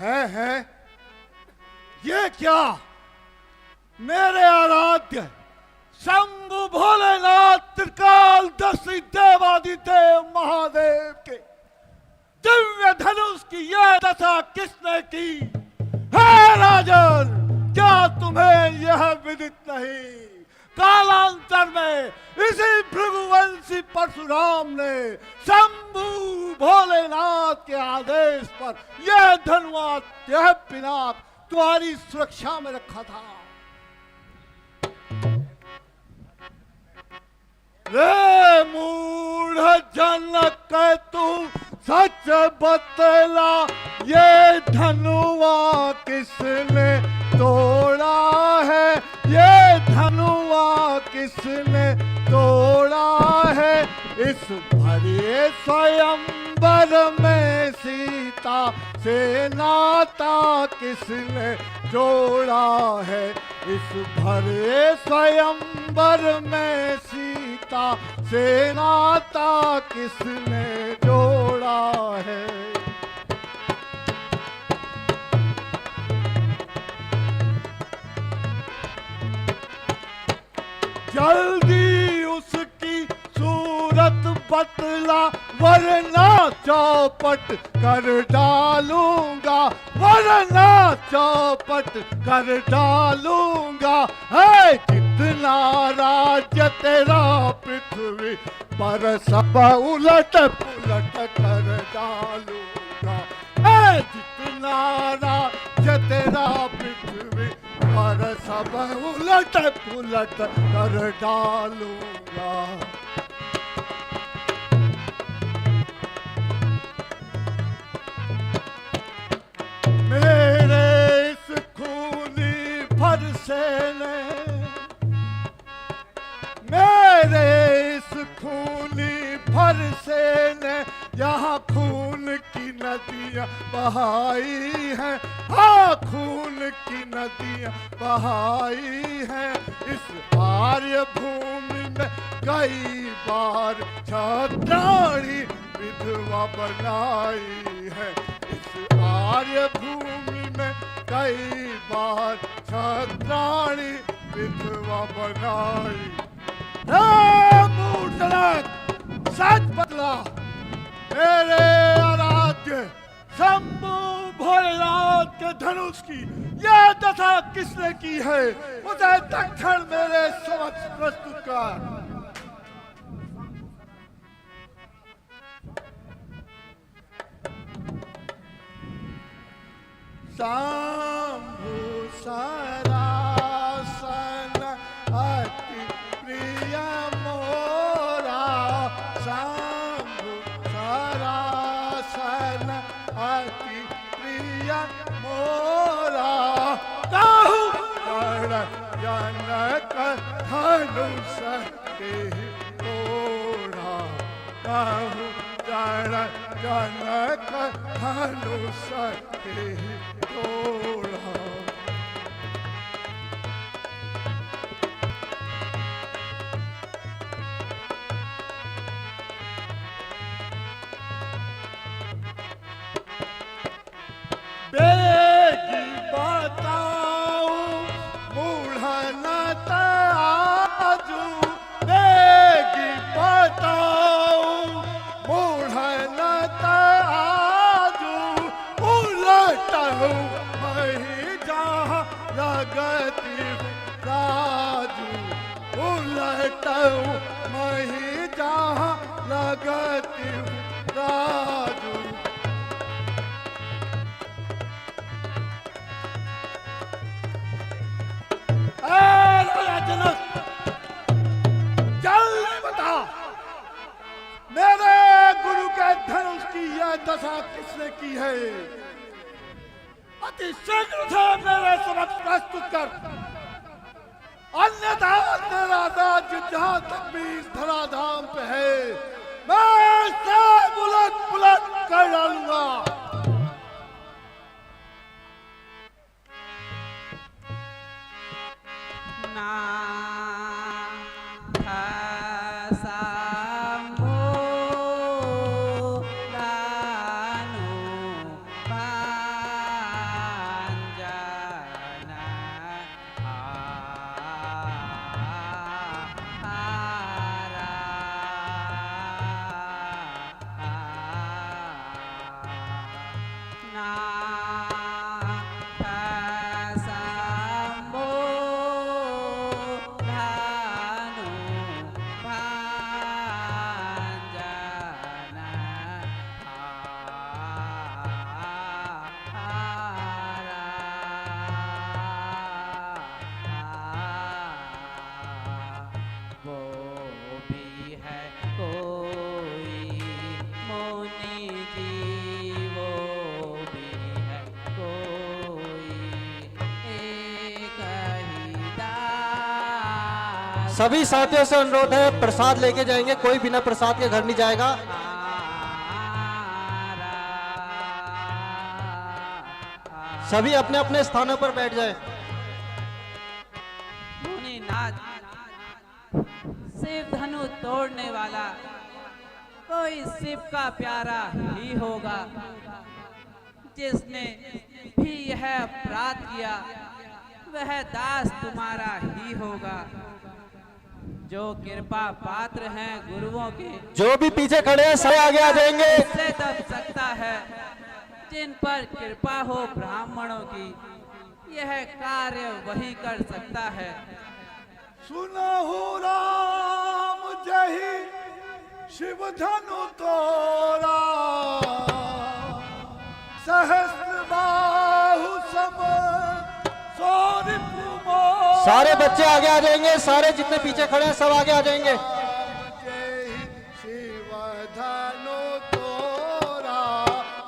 है ये क्या? मेरे आराध्य शंभु भोलेनाथ त्रिकाल दर्शी देवादिदेव महादेव के दिव्य धनुष की यह दशा किसने की? है राजन, क्या तुम्हें यह विदित नहीं? कालांतर में इसी भृगुवंशी परशुराम ने शंभु भोलेनाथ के आदेश पर यह धनुष, यह पिनाक तुम्हारी सुरक्षा में रखा था। रे मूढ़ जनक, तू सच बतला, ये धनुआ किसने तोड़ा है? ये धनुआ किसने तोड़ा है? इस भरे स्वयंवर में सीता से नाता किसने जोड़ा है? इस भरे स्वयंवर में सीता से नाता किसने जोड़ा है? जल्दी उसकी सूरत बतला, वरना चौपट कर डालूंगा, वरना चौपट कर डालूंगा। है जितना राज्य तेरा पृथ्वी पर सब उलट पुलट कर डालूंगा। है जितना राज्य तेरा पृथ्वी पर सब उलट पुलट कर डालूंगा। मेरे इस खूनी फरसे ने, मेरे इस खूनी फरसे ने यहाँ खून की नदियाँ बहाई हैं। हाँ, खून की नदियाँ बहाई हैं। इस आर्य भूमि में कई बार छत्राणी विधवा बनाई है। इस आर्य भूमि में कई बार छत्राणी विधवा बनाई। सच बतला, मेरे आराध्य शंभु भोलेनाथ के धनुष की यह दशा किसने की है? मुझे दक्षिण मेरे समक्ष प्रस्तुत कर। शंभु सरासन अति प्रिय मोरा, शंभु सरासन अति प्रिय मोरा। कहु जनक धनुष के तोड़ा, कहु जनक धनुष के तोड़ा। बेगी बताओ मूढ़नत आजू, बेगी बताओ मूढ़नत आजू। उलटहु मही जहाँ लगती राजू, उलटहु मही जहाँ लगती राजू। जल्दी बता, मेरे गुरु के धनुष की यह दशा किसने की है? अति शीघ्र से मेरे समक्ष प्रस्तुत कर, अन्यथा तेरा राज्य जहां तक भी इस धराधाम पे है, मैं सब उलट पुलट कर डालूंगा। शंभु सभी साथियों से अनुरोध है, प्रसाद लेके जाएंगे, कोई बिना प्रसाद के घर नहीं जाएगा। सभी अपने अपने स्थानों पर बैठ जाएं। मुनिनाथ, शिव धनु तोड़ने वाला कोई शिव का प्यारा ही होगा। जिसने भी यह अपराध किया वह दास तुम्हारा ही होगा। जो कृपा पात्र हैं गुरुओं के, जो भी पीछे खड़े हैं सारे आगे आ जाएंगे। से दब सकता है जिन पर कृपा हो ब्राह्मणों की, यह कार्य वही कर सकता है। सुनहु राम जही शिव धनु तोरा, सहस्र बाहु सम सौर कुमार। सारे बच्चे आगे आ जाएंगे, सारे जितने पीछे खड़े हैं सब आगे आ जाएंगे। जय शिव धनु तोरा,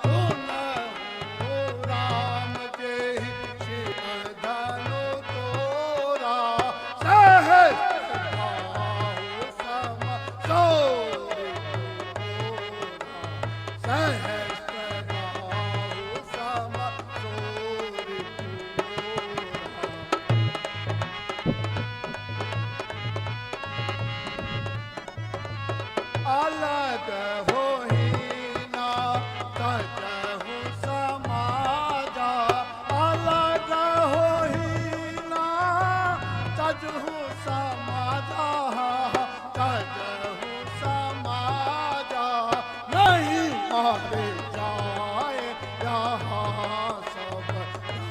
सुनहु राम जय शिव धनु तोरा, सहस्र बाहु सम सौर कुमार, सहस्र बाहु सम सौर कुमार। अलग होही ना तजहु समाजा, अलग होही ना तजहु समाजा, तजहु समाजा। नहीं मारे जाए यहाँ सब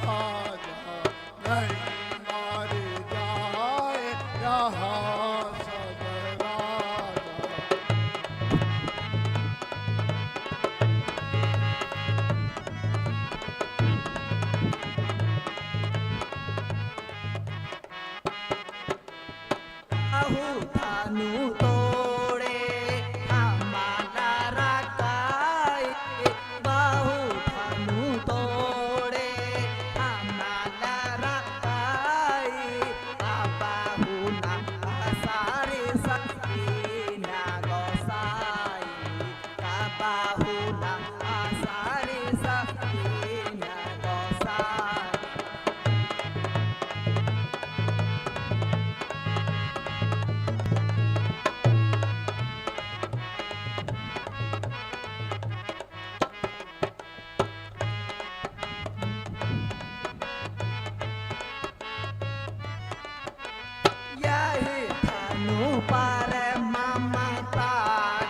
राजा, नहीं मारे जाए यहाँ सब राजा। बाहु धनु तोड़े हमारा रकाई, बाहु धनु तोड़े हमारा रकाई। बाहु ना सारे सखी ना गोसाई, बाहु ना सारे सखी ना गोसाई। यही धनु पर ममता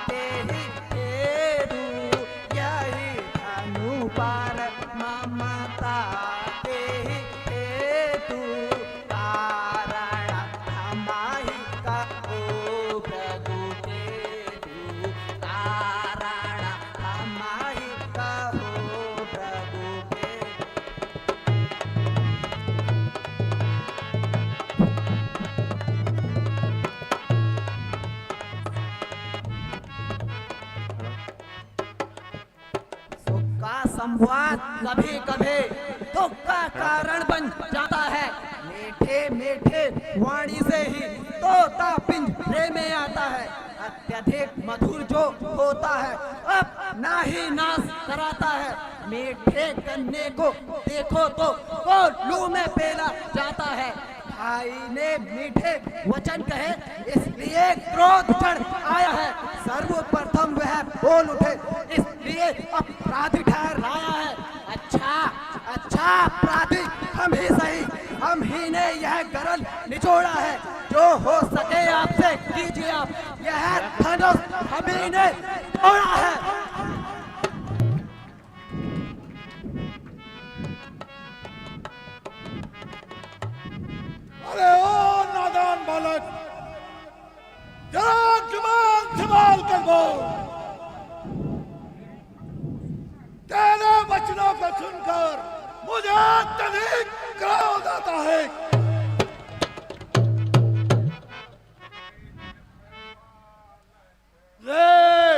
तेहि हेतु, यही धनु पर ममता तेहि हेतु। कारण हमाहि कहो प्रभु केतु, कारण हमाहि कहो प्रभु केतु। सुख का संवाद कभी कभी दुख का कारण बन जाता है। मीठे मीठे वाणी से ही तोता पिंजरे में आता है। अत्यधिक मधुर जो होता है अब नाही नाश कराता है। मीठे गन्ने को देखो तो वो लू में पेला जाता है। भाई ने मीठे वचन कहे इसलिए क्रोध चढ़ आया है। सर्वप्रथम वह बोल उठे इसलिए अपराधी ठहराया है। अच्छा अच्छा अपराधी हम ही सही, हम ही ने यह गरल निचोड़ा है। जो हो सके आपसे कीजिए आप, यह धनुष हम ही ने तोड़ा है। अरे ओ नादान बालक, जरा जुबान संभाल कर बोल। तेरे वचनों को सुनकर मुझे अत्यधिक क्रोध आता है। रे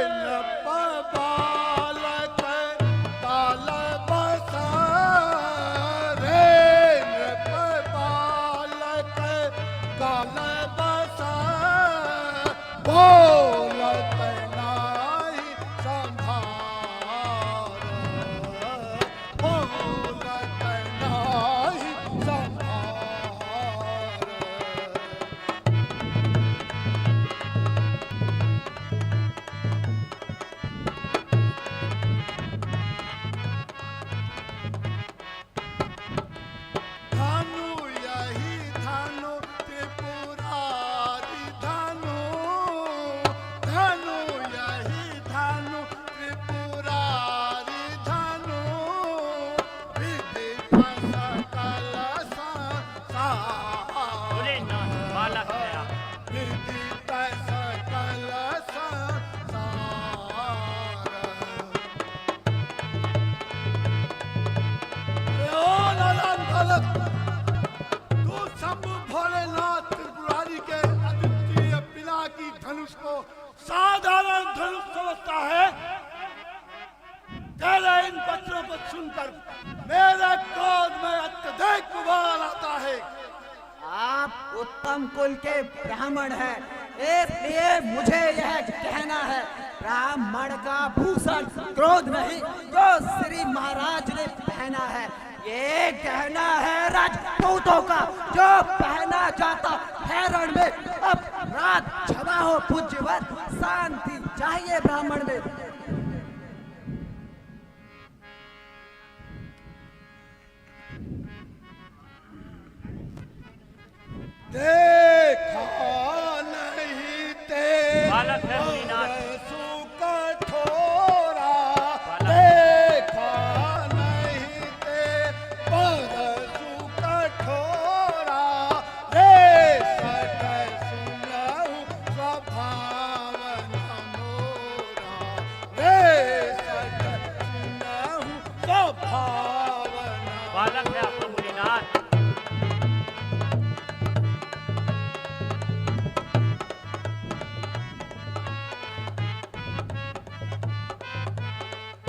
नप बालक ताल बसा, रे नप बालक काल बसा, सकल संसार भोलेनाथ बालक है आप। विदित सकल संसार। ओ लालन बालक, तू शंभु भोलेनाथ त्रिपुरारी के अद्वितीय पिनाकी धनुष को साधारण धनुष समझता है। तेरे इन पत्रों को सुनकर मेरे क्रोध में अत्यधिक उबाल आता है। आप उत्तम कुल के ब्राह्मण हैं, इसलिए मुझे यह कहना है, ब्राह्मण का भूषण क्रोध नहीं जो श्री महाराज ने पहना है। ये कहना है राजपूतों का, जो पहना जाता है रण में। अब रात क्षमा हो पूज्यवर, शांति चाहिए ब्राह्मण में। देखा नहीं ते बालक है मुनिनाथ। परसु कठोरा, देखा नहीं ते परसु कठोरा, रे सट सुनहु स्वभाव मोरा, रे सट सुनहु स्वभाव। बालक है आपको मुनिनाथ।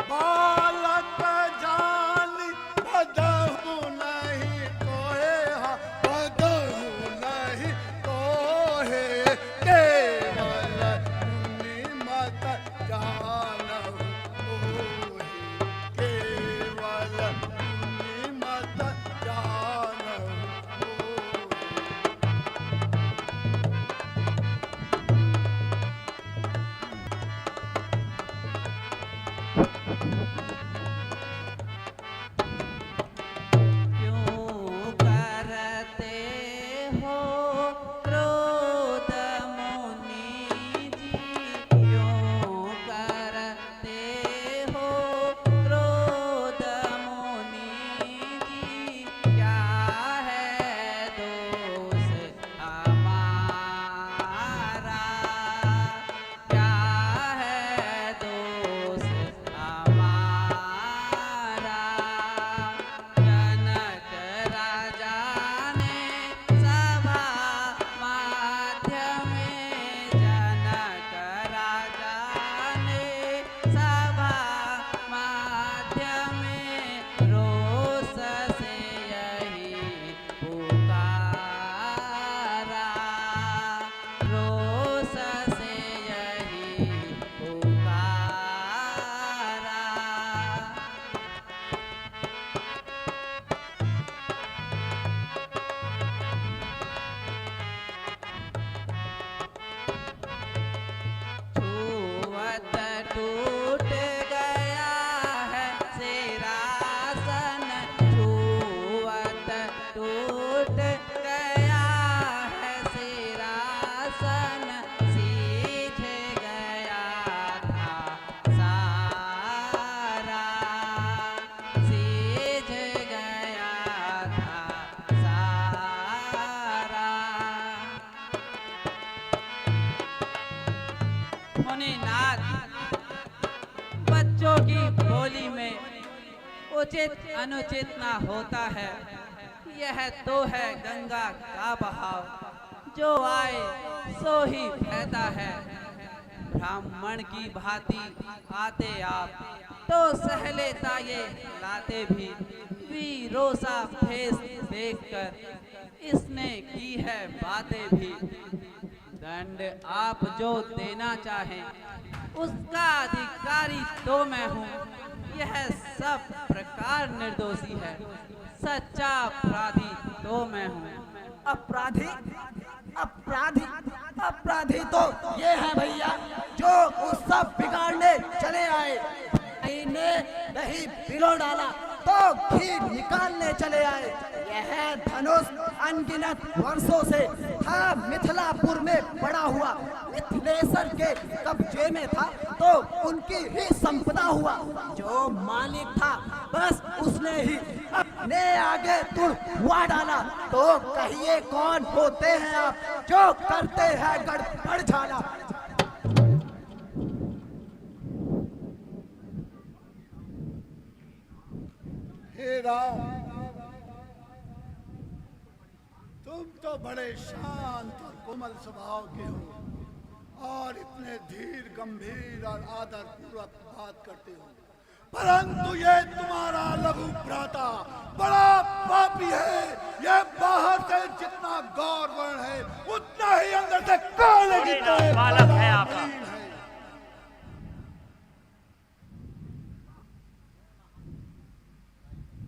बालक जानी बदहु नहीं कोहे, बदहु नहीं कोहे, केवल मुनि मत जानहु कोहे, केवल मुनि मत जानहु कोहे। क्यों करते हो क्रोध मुनि जी, क्यों करते हो क्रोध मुनि जी, क्या है दोष हमारा, क्या है दोष हमारा। जनक राजा ने सभा माध्य में, जनक राजा ने सभा माध्य में, रोष से यही पुकारा, रोष से यही पुकारा। छुअत टूट गया है सिरासन, छुअत टूट गया है सिरासन, सीझ गया था सारा, सीझ गया था सारा। मुनिनाथ, बच्चों की बोली में उचित अनुचित ना होता है। यह तो है गंगा का बहाव, जो आए सो ही बहता है। ब्राह्मण की भांति आते आप तो सहलेता ये लाते भी, वीरों सा फेस देखकर इसने की है बातें भी। दंड आप जो देना चाहें उसका अधिकारी तो मैं हूँ। यह सब प्रकार निर्दोषी है, सच्चा अपराधी तो मैं हूँ। अपराधी अपराधी अपराधी तो ये है भैया, जो उस सब बिगाड़ने चले आए। इन्हें नहीं पिलो डाला तो घी निकालने चले आए। यह धनुष अनगिनत वर्षों से था मिथिलापुर में पड़ा हुआ, मिथिलेश्वर के कब्जे में था तो उनकी ही संपदा हुआ। जो मालिक था बस उसने ही अपने आगे तुड़वा डाला। तो कहिए कौन होते हैं आप जो करते हैं गड़बड़ झाला। हे राम, तुम तो बड़े शांत और कोमल स्वभाव के हो और इतने धीर गंभीर और आदर पूर्वक बात करते हो, परंतु ये तुम्हारा लघु भ्राता बड़ा पापी है। ये बाहर से जितना गौरवर्ण है उतना ही अंदर से काले की तरह बालक है आपका।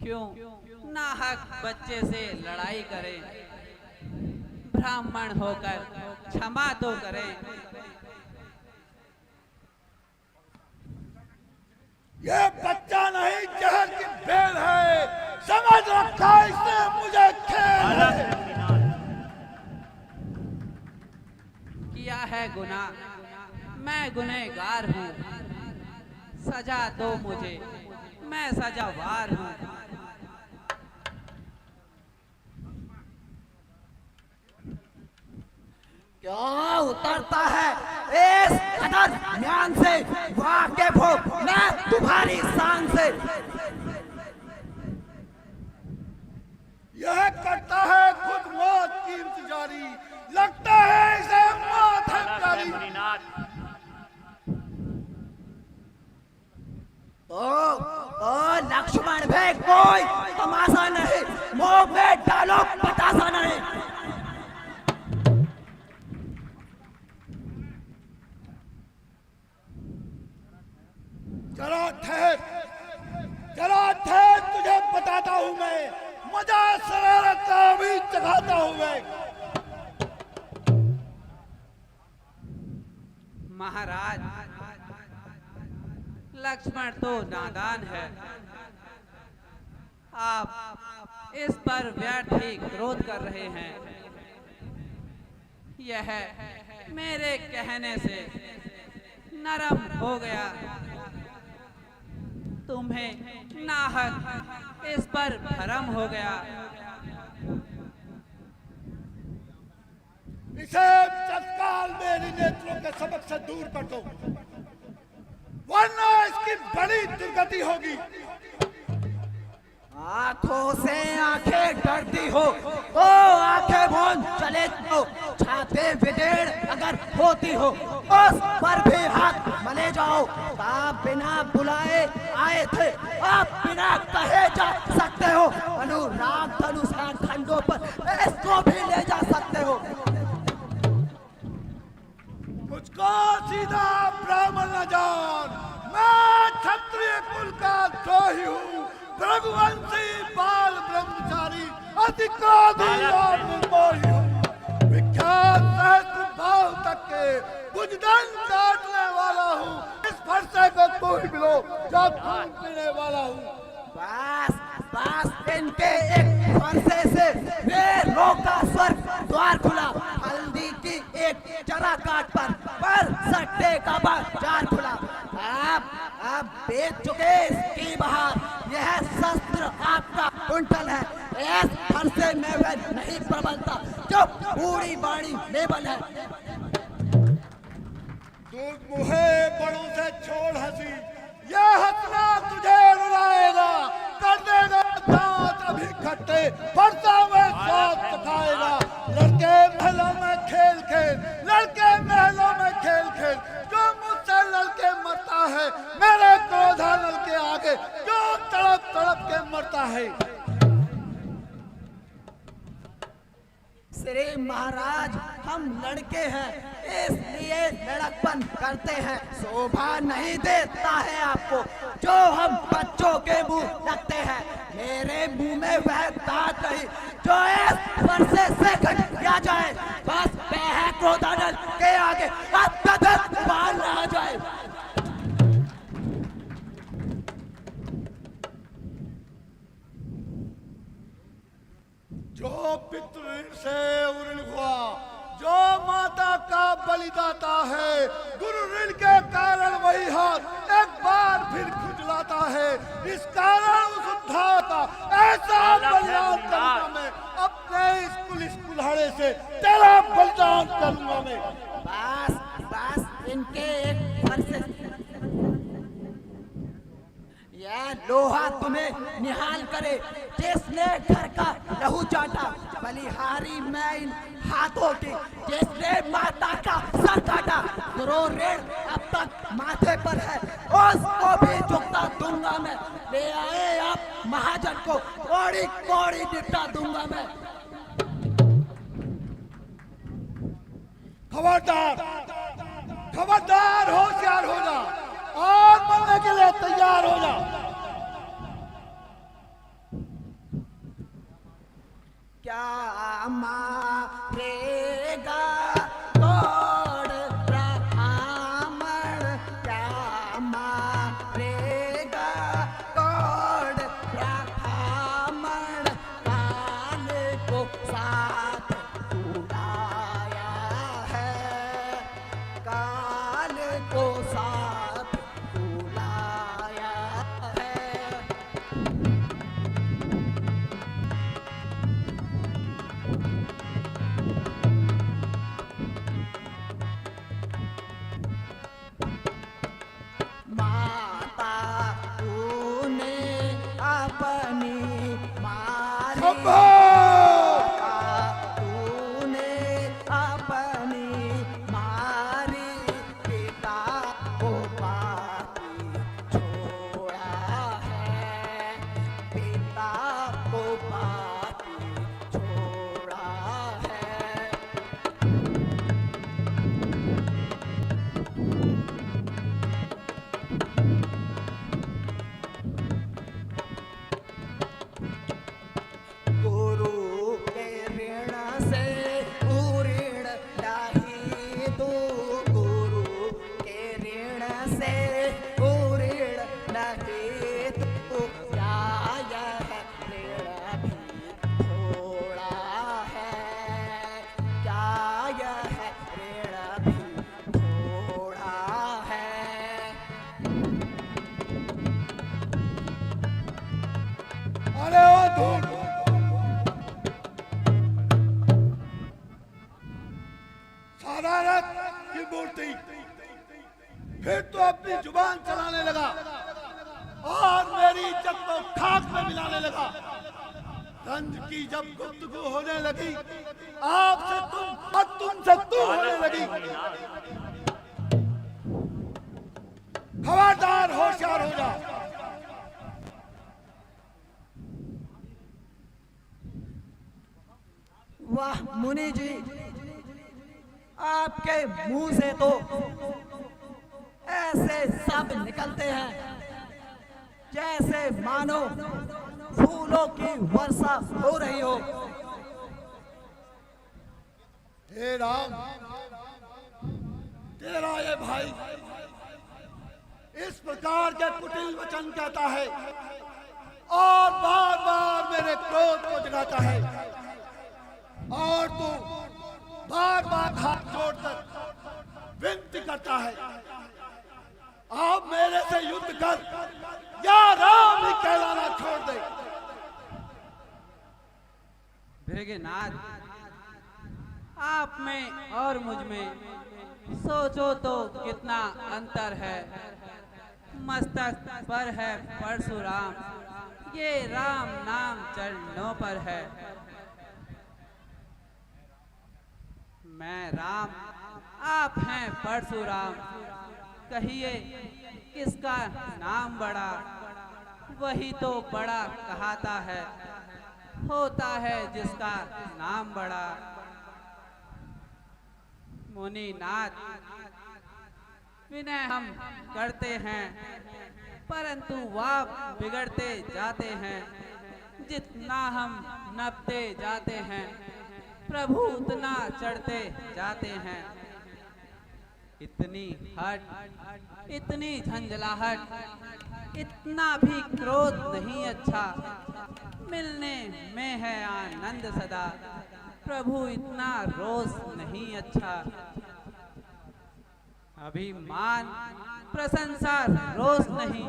क्यों नाहक बच्चे से लड़ाई करें, ब्राह्मण होकर क्षमा तो करें। ये बच्चा नहीं जहर की बेल है, समझ रखा इसने मुझे खेल बालक है। है मुनिनाथ। किया है गुनाह, मैं गुनहगार हूँ, सजा दो मुझे, मैं सजावार हूँ। क्या उतरता है इस कदर ज्ञान से, वाकिफ हो मैं तुम्हारी शान से। यह करता है खुद मौत की इंतजारी, लगता है इसे मौत है बालक है प्यारी। मुनिनाथ। ओ लक्ष्मण भाई कोई तमाशा नहीं, मुंह में डालो बतासा नहीं। जरा ठहर, तुझे बताता हूँ मैं, मजा शरारत का भी चखाता हूँ मैं। महाराज, लक्ष्मण तो नादान है, आप इस पर व्यर्थ ही क्रोध कर रहे हैं। यह मेरे कहने से नरम हो गया, तुम्हें नाहक इस पर भरम हो गया। इसे तत्काल मेरे नेत्रों के सबक से दूर कर दो, वरना इसकी बड़ी दुर्गति होगी। आंखों से आंखें डरती हो तो आंखें मूंद चले जाओ। छाते विदेड़ अगर होती हो उस पर भी हाथ मले जाओ। आप बिना बुलाए आए थे, आप बिना कहे जा सकते हो। अनुराग धनुष खंडों पर इसको भी ले जा सकते हो। मुझको सीधा ब्राह्मण न जान, मैं क्षत्रिय कुल का द्रोही हूँ, रघुवंशी बाल ब्रह्मचारी, अति क्रोधी और निर्मोही हूँ। विख्यात सहस्त्र बाहु तक के बुजदन काटने वाला हूँ। इस फरसे को तू ही मिलो जो खून पीने वाला हूँ। बस बस इनके एक फरसे से वे लोग का स्वर्ग द्वार खुला। हल्दी की एक चरा काट पर सट्टे का बाजार खुला। आप बेच चुके इसकी बहार, यह शस्त्र आपका कुंटल है। इस फरसे में वह नहीं प्रबलता जो पूरी बाड़ी लेबल है। दूध मुहे बड़ों से छोड़ हंसी, यह हंसना तुझे रुलाएगा, कर देगा दांत अभी खट्टे, फरसा में स्वाद चखाएगा। लड़के महलों में खेल खेल, लड़के महलों में खेल खेल, जो मुझसे लड़के मरता है, मेरे क्रोधानल के आगे जो तड़प तड़प के मरता है। श्री महाराज, हम लड़के हैं इसलिए लड़कपन करते हैं। शोभा नहीं देता है आपको जो हम बच्चों के मुंह लगते हैं। मेरे मुंह में वह दांत नहीं जो इस फरसे से कट किया जाए। बस वह क्रोधानल के आगे अब तक बाल ना जाए। इस कारण उस उद्धार का ऐसा बालक है बलिदान करूंगा मुनिनाथ। मैं, अपने इस कुल्हाड़े से तेरा बलिदान करूंगा मैं। बस बस इनके एक घर से यह लोहा तुम्हें निहाल करे, जिसने घर का लहू चाटा, बलिहारी मैं इन हाथों की, जिसने माता का सर काटा, जो ऋण अब तक माथे पर है उसको भी चुकता दूंगा मैं। ले आए आप महाजन को, कौड़ी कौड़ी निपटा दूंगा मैं। खबरदार, खबरदार, होशियार हो जा और मरने के लिए तैयार हो जा। क्या मारेगा कौड़ ब्राह्मण, क्या मारेगा कौड़ ब्राह्मण, काल को साथ बुलाया है, काल को साथ बुलाया है। माता तूने अपनी मारी, शंभो! माता तूने अपनी मारी, पिता को बाकी छोड़ा है, पिता को बाकी छोड़ा है। गुरु के ऋण से ऋण नहीं तू, गुरु के ऋण से ऋण नहीं तू, क्या यह ऋण भी थोड़ा है, क्या यह ऋण भी थोड़ा है। अरे ओ धूल, शरारत की मूर्ति, फिर तो अपनी जुबान चलाने लगा और मेरी इज्जत को खाक में मिलाने लगा। रंज की जब गुफ्तगू होने लगी, आपसे तुम और तुमसे तू होने बालक लगी। है मुनिनाथ। खबरदार, होशियार हो जा। वाह मुनि जी, आपके मुंह से तो ऐसे शब्द निकलते हैं जैसे मानो फूलों की वर्षा हो रही हो। हे राम, तेरा ये भाई इस प्रकार के कुटिल वचन कहता है और बार बार मेरे क्रोध को जगाता है, और तू बार बार हाथ जोड़कर विनती करता है, आप मेरे से युद्ध कर या राम ही कहलाना छोड़ दे। भृगनाथ, आप में और मुझ में सोचो तो कितना अंतर है। मस्तक पर है परशुराम, ये राम नाम चरणों पर है। मैं राम, आप हैं परशुराम, कहिए किसका नाम बड़ा? वही तो बड़ा कहाता है, होता है जिसका नाम बड़ा। मुनिनाथ, विनय हम करते हैं, परंतु वाप बिगड़ते जाते हैं। जितना हम नपते जाते हैं, प्रभु उतना चढ़ते जाते हैं। इतनी हट, इतनी झंझलाहट, इतना भी क्रोध नहीं अच्छा। मिलने में है आनंद सदा, प्रभु इतना रोष नहीं अच्छा। अभिमान प्रशंसा रोष नहीं,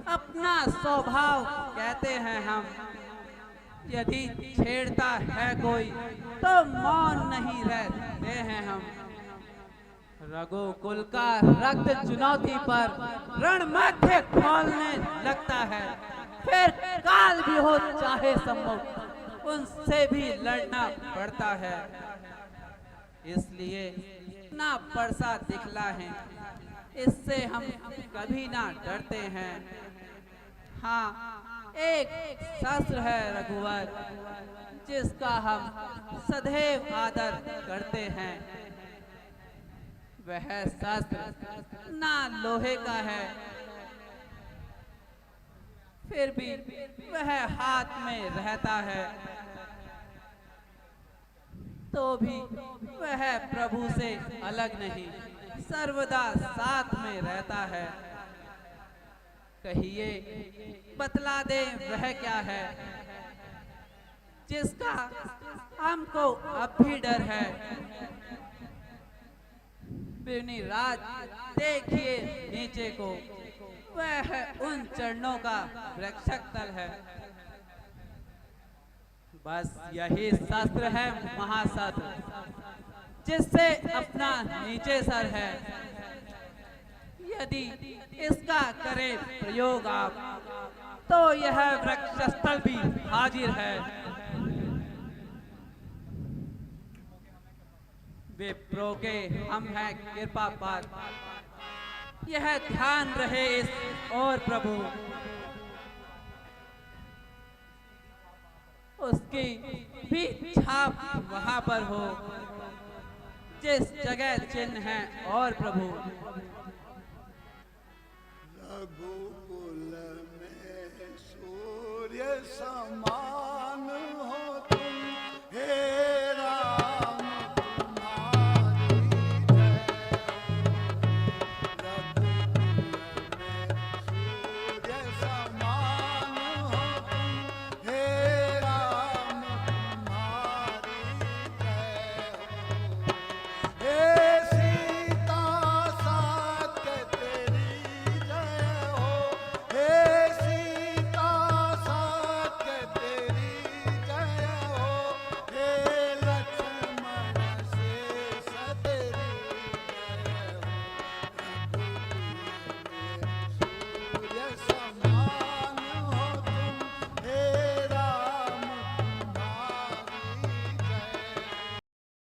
अपना अपना स्वभाव कहते हैं हम। यदि छेड़ता है कोई तो मौन नहीं रहते हैं हम। रघुकुल का रक्त चुनौती पर रण मध्य खोलने लगता है। फिर काल भी हो चाहे सम्मुख, उनसे भी लड़ना पड़ता है। इसलिए ना परसा दिखला है, इससे हम कभी ना डरते हैं। हाँ, एक शस्त्र है रघुवर, जिसका हम सदैव आदर करते हैं। वह शस्त्र ना लोहे का है, फिर भी वह हाथ में रहता है, तो भी वह प्रभु से अलग नहीं, सर्वदा साथ में रहता है। कहिए, बतला दे वह क्या है, जिसका हमको अब भी डर है। बिरनी राज देखिए नीचे को, वह उन चरणों का रक्षक तल है। बस यही शस्त्र है महाशस्त्र, जिससे अपना नीचे सर है। यदि इसका करे प्रयोग आप, तो यह वृक्षस्थल भी हाजिर है। विप्रो के हम हैं कृपा पार, यह ध्यान रहे इस और प्रभु। उसकी भी छाप वहां पर हो, जिस जगह चिन्ह है और प्रभु। रघुकुल में सूर्य समा